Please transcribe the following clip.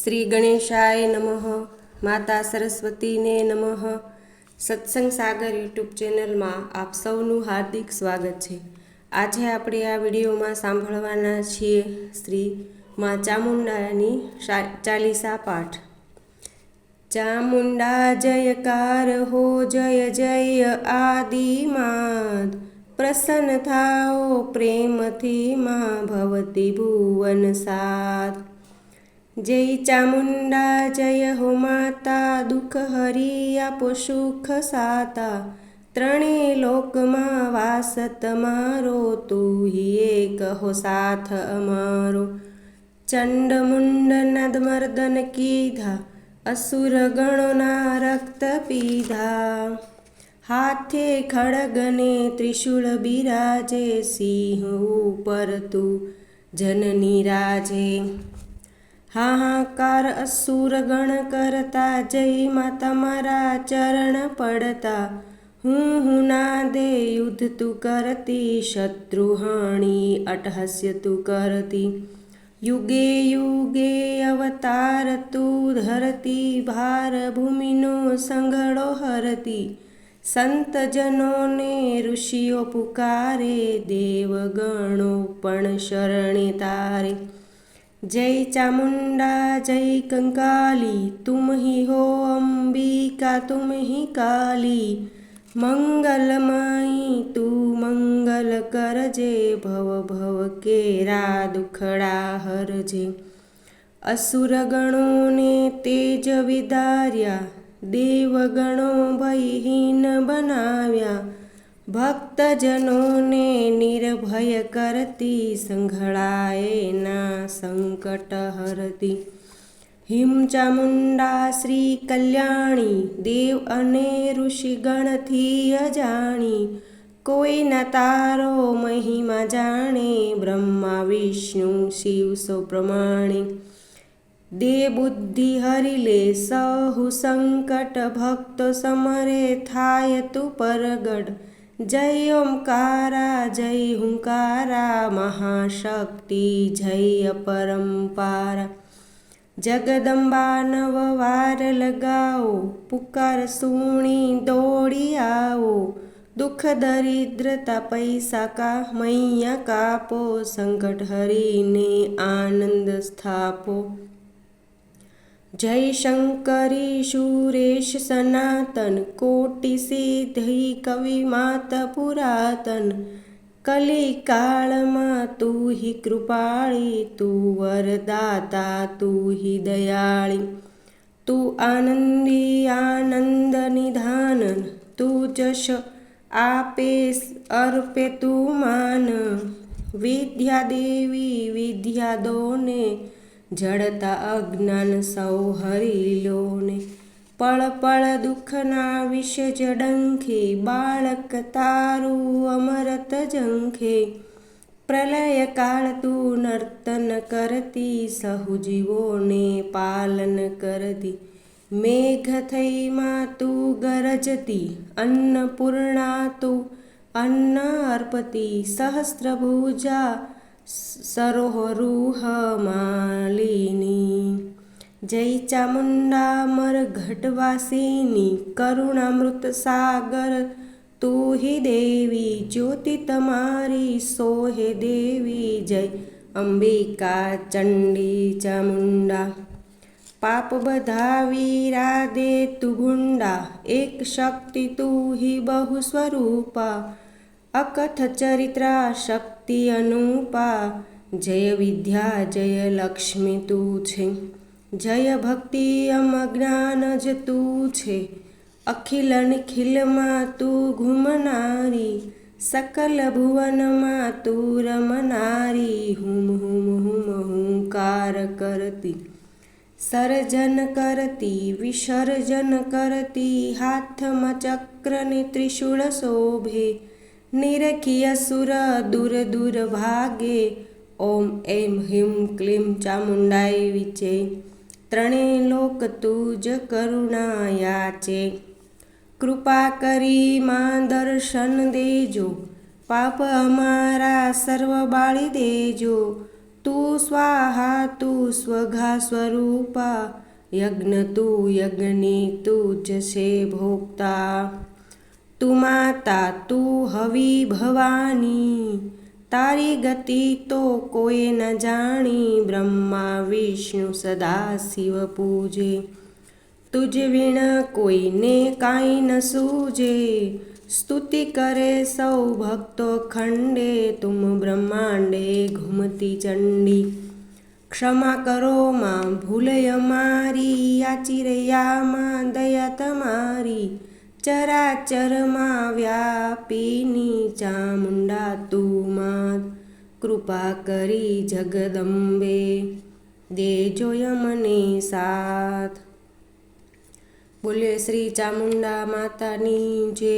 શ્રી ગણેશાય નમઃ. માતા સરસ્વતીને નમઃ. સત્સંગ સાગર યુટ્યુબ ચેનલમાં આપ સૌનું હાર્દિક સ્વાગત છે. આજે આપણે આ વિડીયોમાં સાંભળવાના છીએ શ્રી મા ચામુંડાની ચાલીસા પાઠ. ચામુંડા જયકાર હો જય જય આદિમાદ, પ્રસન્ન થાઓ પ્રેમથી માં ભવતી ભુવન સાત. જય ચામુંડા જય હો માતા, દુઃખ હરી આપો સુખ સાતા. ત્રણે લોકમાં વાસ તમારો, તું હી એક હો સાથ અમારો. ચંડ મુંડ નદ મર્દન કીધા, અસુર ગણોના રક્ત પીધા. હાથે ખડગને ત્રિશૂળ બિરાજે, સિંહ ઉપર તું જનની રાજે. હાહાકાર અસુર ગણ કરતા, જય મા તમારા ચરણ પડતા. હું નાદે યુદ્ધ તું કરતી, શત્રુહાણી અટહાસ્ય તું કરતી. યુગે યુગે અવતાર તું ધરતી, ભાર ભૂમિનો સંઘળો હરતી. સંતજનોને ઋષિઓ પુકારે, દેવગણો પણ શરણે તારે. જય ચામુંડા જય કંકાલી, તુમ હી હો અંબિકા તુમ હી કાલી. મંગલમયી તું મંગલ કરજે, ભવ ભવ કેરા દુખડા હરજે. અસુર ગણોને તેજ વિદાર્યા, દેવગણો ભયહીન બનાવ્યા. ભક્તજનોને નિર્ભય કરતી, સંઘળાએ ના સંકટ હરતી. હિમ ચામુંડા શ્રી કલ્યાણી, દેવ અને ઋષિગણથી અજાણી. કોઈ ના તારો મહિમા જાણે, બ્રહ્મા વિષ્ણુ શિવ સો પ્રમાણે. દે બુદ્ધિ હરી લે સહુ સંકટ, ભક્તો સમરે થાય તું પરગટ. જય ઓમકારા જય હુંકારા, મહાશક્તિ જય અપરંપારા. જગદંબા નવ વાર લગાવો, પુકાર સુણી દોડી આવો. દુઃખ દરિદ્રતા પૈસા કા મૈયા કાપો, સંકટ હરીને આનંદ સ્થાપો. જય શંકરી સુરેશ સનાતન, કોટી સિદ્ધિ કવિ માત પુરાતન. કલી કાળમાં તું હી કૃપાળી, તું વરદાતા તું હી દયાળી. તું આનંદી આનંદ નિધાન, તું જશ આપે અર્પે તું માન. વિદ્યા દેવી વિદ્યા દોને, જડતા અજ્ઞાન સૌ હરી લોને. પળ પળ દુઃખના વિષ જડંખે, બાળક તારું અમરત ઝંખે. પ્રલય કાળ તું નર્તન કરતી, સહુ જીવોને પાલન કરતી. મેઘ થઈ માં તું ગરજતી, અન્નપૂર્ણા તું અન્ન અર્પતી. સહસ્ત્રભુજા સરોહરૂહ માલિની. જય ચામુંડા મરઘટવાસિની, કરુણામૃત સાગર તું હી દેવી. જ્યોતિ તમારી સોહે દેવી, જય અંબિકા ચંડી ચામુંડા. પાપ બધા વિરાદે તું ગુંડા, એક શક્તિ તું હી બહુ સ્વરૂપા. અકથ ચરિત્રા શક્તિ અનુપા, જય વિદ્યા જય લક્ષ્મી તું છે. જય ભક્તિ અમજ્ઞાન જ તું છે, અખિલ નિખિલમાં તું ઘૂમનારી. સકલ ભુવનમાં તું રમનારી, હુમ હુમ હુમ હુંકાર કરતી. સર્જન કરતી વિસર્જન કરતી, હાથમાં ચક્ર ને ત્રિશૂળ શોભે. નિરખી અસુર દૂર દૂર ભાગે, ઓમ એમ હિમ ક્લીમ ચામુંડાય વિચે. ત્રણે લોક તું જ કરુણા યાચે. કૃપા કરી માં દર્શન દેજો, પાપ અમારા સર્વ બાળી દેજો. તું સ્વાહા તું સ્વઘા સ્વરૂપા યજ્ઞ તું યજ્ઞની તું જશે ભોગતા તું માતા તું હવી ભવાની તારી ગતિ તો કોઈ ન જાણી બ્રહ્મા વિષ્ણુ સદા શિવ પૂજે તુજ વિણ કોઈને કાંઈ ન સૂજે સ્તુતિ કરે સૌ ભક્તો ખંડે તુમ બ્રહ્માંડે ઘૂમતી ચંડી ક્ષમા કરો માં ભૂલ અમારી આચિરયામાં દયા તમારી ચરાચરમાં વ્યાપીની ચામુંડા તું માત કૃપા કરી જગદંબે દેજો યમને સાથ. બોલે શ્રી ચામુંડા માતાની જય.